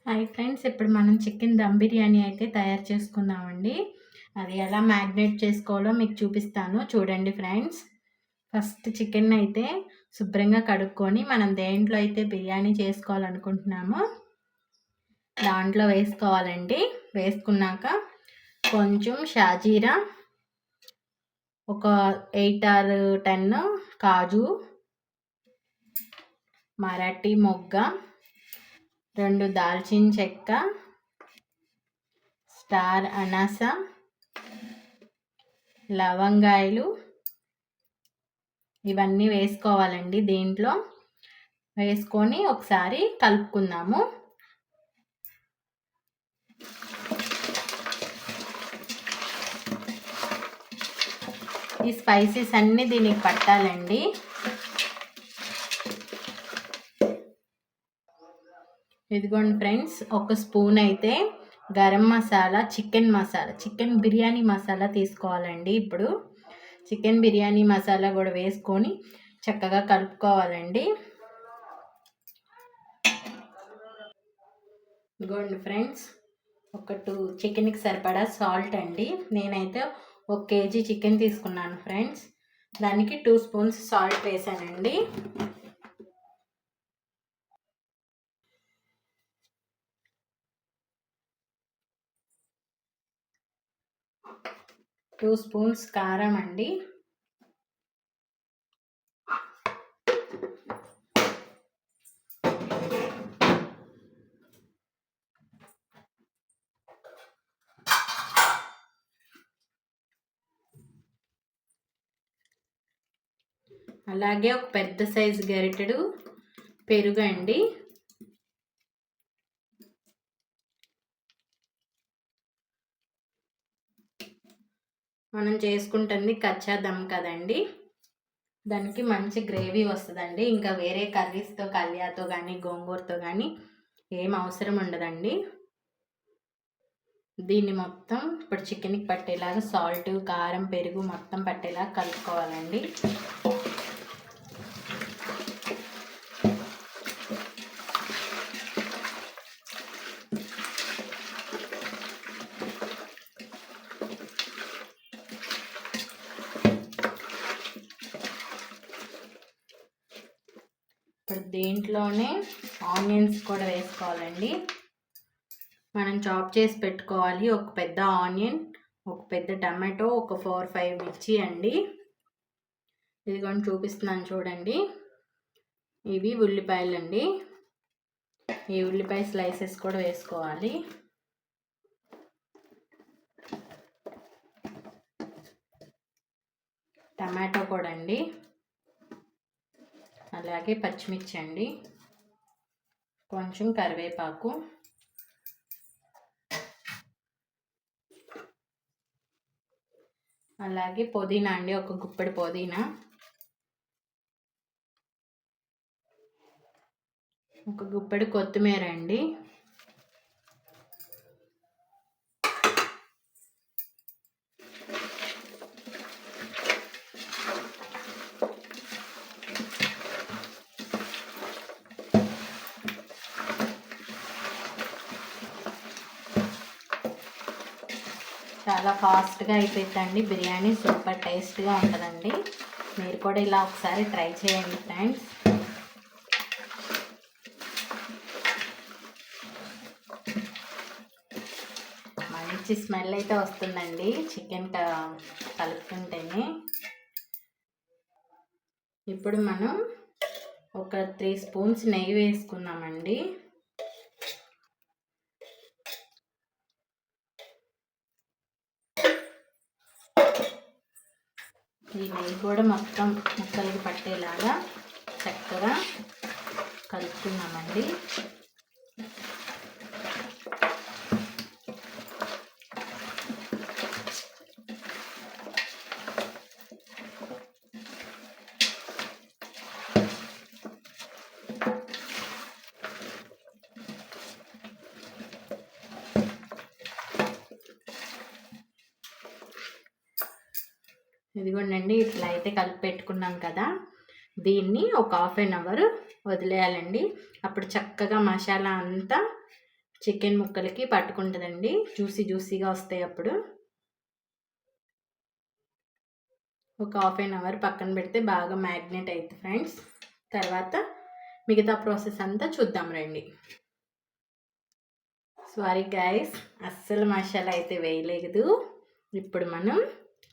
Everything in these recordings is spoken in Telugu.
హాయ్ ఫ్రెండ్స్, ఇప్పుడు మనం చికెన్ దమ్ బిర్యానీ అయితే తయారు చేసుకుందామండి. అది ఎలా మ్యాగ్నేట్ చేసుకోవాలో మీకు చూపిస్తాను, చూడండి ఫ్రెండ్స్. ఫస్ట్ చికెన్ అయితే శుభ్రంగా కడుక్కొని మనం దేంట్లో అయితే బిర్యానీ చేసుకోవాలనుకుంటున్నామో దాంట్లో వేసుకోవాలండి. వేసుకున్నాక కొంచెం షాజీరా, ఒక 8 ఆర్ 10 కాజు, మరాఠీ మొగ్గ, 2 దాల్చిన చెక్క, స్టార్ అనాస, లవంగాయలు, ఇవన్నీ వేసుకోవాలండి. దీంట్లో వేసుకొని ఒకసారి కలుపుకుందాము. ఈ స్పైసెస్ అన్నీ దీనికి పట్టాలండి. ఇదిగోండి ఫ్రెండ్స్, ఒక స్పూన్ అయితే గరం మసాలా, చికెన్ బిర్యానీ మసాలా తీసుకోవాలండి. ఇప్పుడు చికెన్ బిర్యానీ మసాలా కూడా వేసుకొని చక్కగా కలుపుకోవాలండి. ఇదిగోండి ఫ్రెండ్స్, ఒక 2 చికెన్కి సరిపడా సాల్ట్ అండి. నేనైతే 1 కేజీ చికెన్ తీసుకున్నాను ఫ్రెండ్స్. దానికి 2 స్పూన్స్ సాల్ట్ వేసానండి. టూ స్పూన్స్ కారం అండి. అలాగే ఒక పెద్ద సైజు గరిటెడు పెరుగు అండి. మనం చేసుకుంటుంది కచ్చా దమ్ కదండి, దానికి మంచి గ్రేవీ వస్తుందండి. ఇంకా వేరే కర్రీస్తో, కళ్యాతో కానీ గోంగూరతో కానీ ఏం అవసరం ఉండదండి. దీన్ని మొత్తం ఇప్పుడు చికెన్కి పట్టేలాగా సాల్ట్, కారం, పెరుగు మొత్తం పట్టేలాగా కలుపుకోవాలండి. ఇప్పుడు దీంట్లోనే ఆనియన్స్ కూడా వేసుకోవాలండి. మనం చాప్ చేసి పెట్టుకోవాలి. ఒక పెద్ద ఆనియన్, ఒక పెద్ద టమాటో, ఒక 4-5 మిర్చి అండి. ఇదిగోండి చూపిస్తున్నాను చూడండి. ఇవి ఉల్లిపాయలండి. ఈ ఉల్లిపాయ స్లైసెస్ కూడా వేసుకోవాలి. టమాటో కూడా అండి. అలాగే పచ్చిమిర్చి అండి, కొంచెం కరివేపాకు, అలాగే పుదీనా అండి, ఒక గుప్పెడు పుదీనా, ఒక గుప్పెడు కొత్తిమీర అండి, చాలా ఫాస్ట్గా అయిపోతుందండి బిర్యానీ. సూపర్ టేస్ట్గా ఉంటుందండి. మీరు కూడా ఇలా ఒకసారి ట్రై చేయండి ఫ్రెండ్స్. మంచి స్మెల్ అయితే వస్తుందండి చికెన్ కలుపుతుంటేనే. ఇప్పుడు మనం ఒక 3 స్పూన్స్ నెయ్యి వేసుకున్నామండి. ఈ నెయ్యి కూడా మొత్తం ముక్కలకి పట్టేలాగా చక్కగా కలుపుకున్నామండి. ఇదిగోండి, ఇట్లా అయితే కలిపి పెట్టుకున్నాం కదా, దీన్ని ఒక 1/2 అవర్ వదిలేయాలండి. అప్పుడు చక్కగా మసాలా అంతా చికెన్ ముక్కలకి పట్టుకుంటుందండి, జ్యూసీగా వస్తాయి. అప్పుడు ఒక హాఫ్ అన్ అవర్ పక్కన పెడితే బాగా మ్యాగ్నేట్ అవుతుంది ఫ్రెండ్స్. తర్వాత మిగతా ప్రాసెస్ అంతా చూద్దాం రండి. సారీ గైస్, అస్సలు మసాలా అయితే వేయలేదు. ఇప్పుడు మనం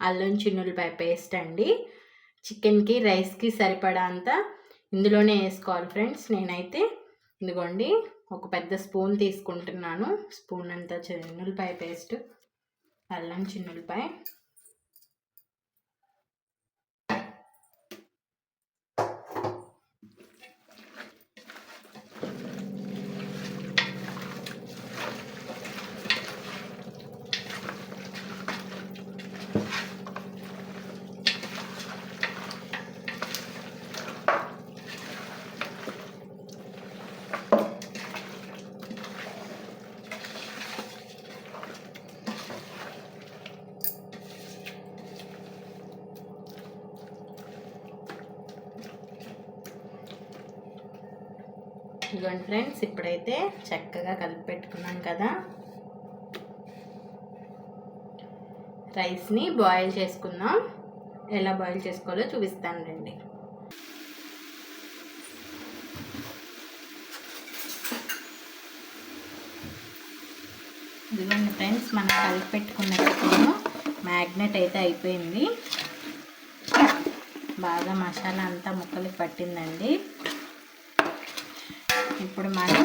అల్లం చిన్నులపాయ పేస్ట్ అండి, చికెన్కి రైస్కి సరిపడా అంతా ఇందులోనే వేసుకోవాలి ఫ్రెండ్స్. నేనైతే ఇదిగోండి ఒక పెద్ద స్పూన్ తీసుకుంటున్నాను. స్పూన్ అంతా చిన్నులపాయ పేస్ట్, అల్లం చిన్నులపాయ. ఇదిగోండి ఫ్రెండ్స్, ఇప్పుడైతే చక్కగా కలిపి పెట్టుకున్నాం కదా. రైస్ని బాయిల్ చేసుకుందాం. ఎలా బాయిల్ చేసుకోవాలో చూపిస్తాను రండి. ఇదిగోండి ఫ్రెండ్స్, మనం కలిపి పెట్టుకున్న చికెన్ మ్యాగ్నెట్ అయితే అయిపోయింది. బాగా మసాలా అంతా ముక్కలకి పట్టిందండి. ఇప్పుడు మనం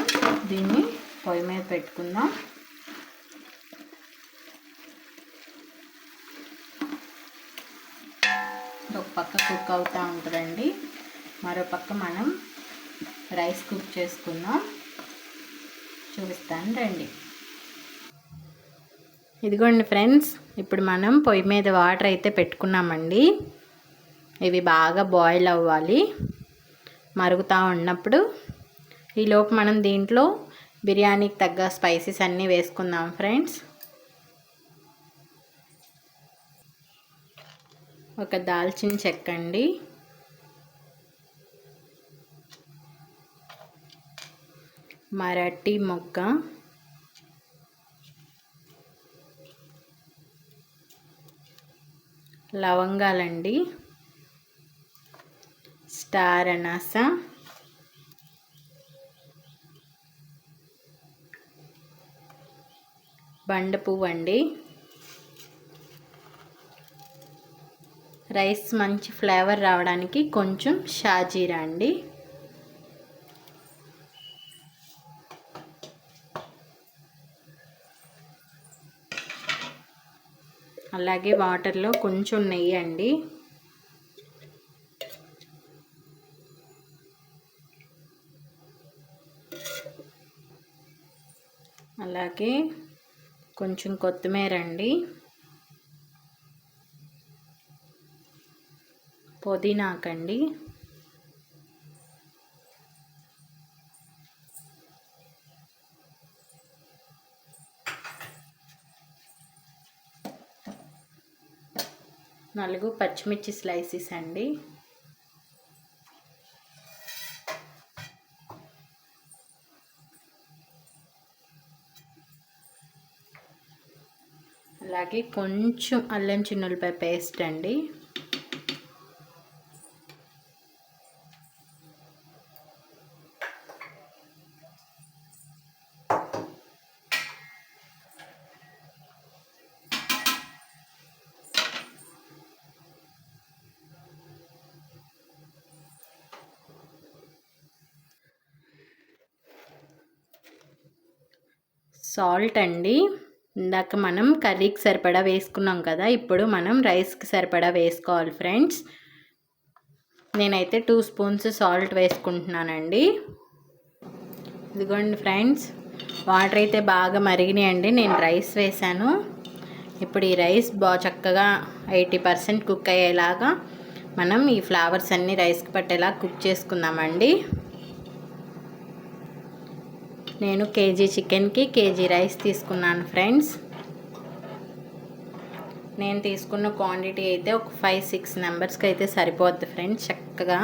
దీన్ని పొయ్యి మీద పెట్టుకుందాం. ఒక పక్క కుక్ అవుతూ ఉంటుందండి, మరో పక్క మనం రైస్ కుక్ చేసుకుందాం. చూపిస్తాను రండి. ఇదిగోండి ఫ్రెండ్స్, ఇప్పుడు మనం పొయ్యి మీద వాటర్ అయితే పెట్టుకున్నామండి. ఇవి బాగా బాయిల్ అవ్వాలి. మరుగుతూ ఉన్నప్పుడు ఈలోపు మనం దీంట్లో బిర్యానీకి తగ్గ స్పైసెస్ అన్నీ వేసుకుందాం ఫ్రెండ్స్. ఒక దాల్చిన చెక్క అండి, మరాఠీ మొగ్గ, లవంగాలండి, స్టార్ అనాస, బండ పువ్వు అండి. రైస్ మంచి ఫ్లేవర్ రావడానికి కొంచెం షాజీరా అండి. అలాగే వాటర్లో కొంచెం నెయ్యి అండి. అలాగే కొంచెం కొత్తిమీర అండి, పుదీనాకండి, నాలుగు పచ్చిమిర్చి స్లైసెస్ అండి, అలాగే కొంచెం అల్లం చిన్నులపాయ పేస్ట్ అండి, సాల్ట్ అండి. ఇందాక మనం కర్రీకి సరిపడా వేసుకున్నాం కదా, ఇప్పుడు మనం రైస్కి సరిపడా వేసుకోవాలి ఫ్రెండ్స్. నేనైతే 2 స్పూన్స్ సాల్ట్ వేసుకుంటున్నానండి. ఇదిగోండి ఫ్రెండ్స్, వాటర్ అయితే బాగా మరిగినాయండి. నేను రైస్ వేసాను. ఇప్పుడు ఈ రైస్ చక్కగా 80% కుక్ అయ్యేలాగా మనం ఈ ఫ్లేవర్స్ అన్నీ రైస్కి పట్టేలా కుక్ చేసుకుందామండి. నేను కేజీ చికెన్కి కేజీ రైస్ తీసుకున్నాను ఫ్రెండ్స్. నేను తీసుకున్న క్వాంటిటీ అయితే ఒక 5-6 మెంబర్స్కి అయితే సరిపోద్ది ఫ్రెండ్స్ చక్కగా.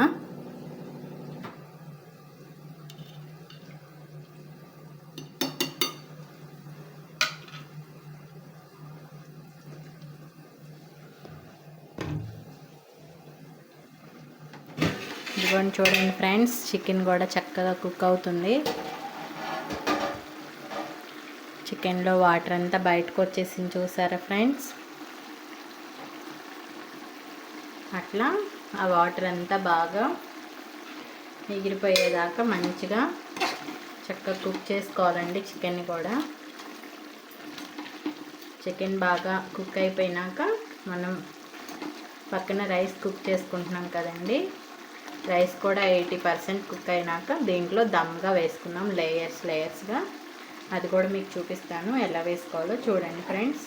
ఇదిగోండి చూడండి ఫ్రెండ్స్, చికెన్ కూడా చక్కగా కుక్ అవుతుంది. చికెన్లో వాటర్ అంతా బయటకు వచ్చేసింది చూసారా ఫ్రెండ్స్. అట్లా ఆ వాటర్ అంతా బాగా ఎగిరిపోయేదాకా మంచిగా చక్కగా కుక్ చేసుకోవాలండి చికెన్ని కూడా. చికెన్ బాగా కుక్ అయిపోయినాక మనం పక్కన రైస్ కుక్ చేసుకుంటున్నాం కదండి. రైస్ కూడా 80% కుక్ అయినాక దీంట్లో దమ్గా వేసుకున్నాం లేయర్స్గా. అది కూడా మీకు చూపిస్తాను ఎలా వేసుకోవాలో చూడండి ఫ్రెండ్స్.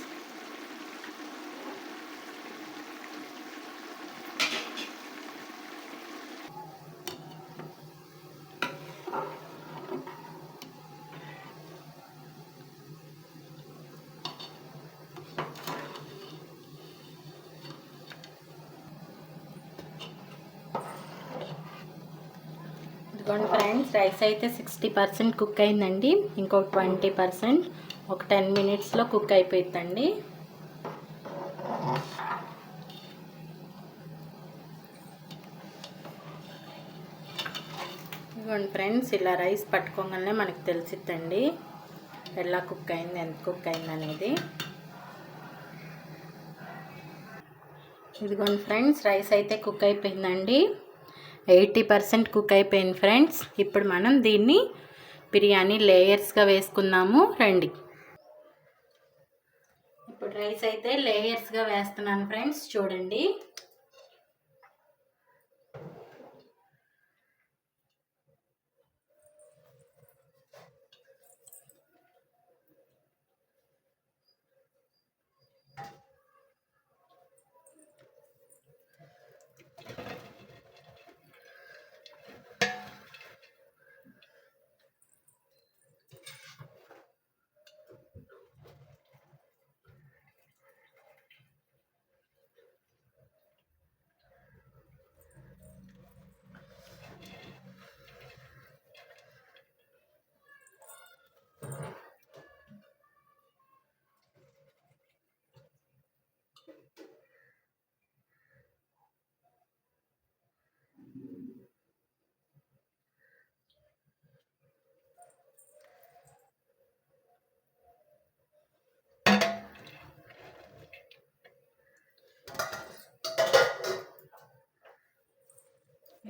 ఇదిగోండి ఫ్రెండ్స్, రైస్ అయితే 60% కుక్ అయిందండి. ఇంకొక 20% ఒక 10 మినిట్స్లో కుక్ అయిపోతుందండి. ఇదిగోండి ఫ్రెండ్స్, ఇలా రైస్ పట్టుకోగానే మనకు తెలిసిద్దండి ఎలా కుక్ అయింది, ఎంత కుక్ అయింది అనేది. ఇదిగోండి ఫ్రెండ్స్, రైస్ అయితే కుక్ అయిపోయిందండి. 80% కుక్ అయిపోయింది ఫ్రెండ్స్. ఇప్పుడు మనం దీన్ని బిర్యానీ లేయర్స్గా వేసుకుందాము రండి. ఇప్పుడు రైస్ అయితే లేయర్స్గా వేస్తున్నాను ఫ్రెండ్స్, చూడండి.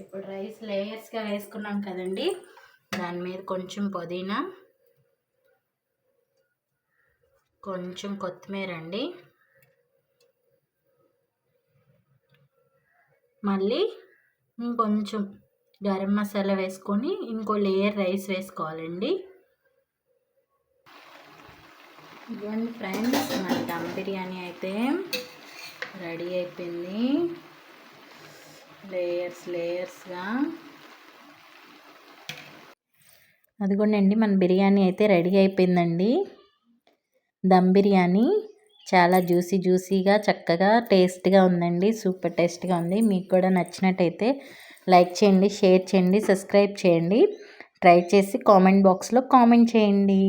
ఇప్పుడు రైస్ లేయర్స్గా వేసుకున్నాం కదండి, దాని మీద కొంచెం పుదీనా, కొంచెం కొత్తిమీర అండి, మళ్ళీ ఇంకొంచెం గరం మసాలా వేసుకొని ఇంకో లేయర్ రైస్ వేసుకోవాలండి. ఇదిగోండి ఫ్రెండ్స్, మన దమ్ బిర్యానీ అయితే రెడీ అయిపోయింది లేయర్స్గా. అదిగోండి మన బిర్యానీ అయితే రెడీ అయిపోయిందండి. దమ్ బిర్యానీ చాలా జ్యూసీగా చక్కగా టేస్ట్గా ఉందండి. సూపర్ టేస్ట్గా ఉంది. మీకు కూడా నచ్చినట్టయితే లైక్ చేయండి, షేర్ చేయండి, సబ్స్క్రైబ్ చేయండి. ట్రై చేసి కామెంట్ బాక్స్లో కామెంట్ చేయండి.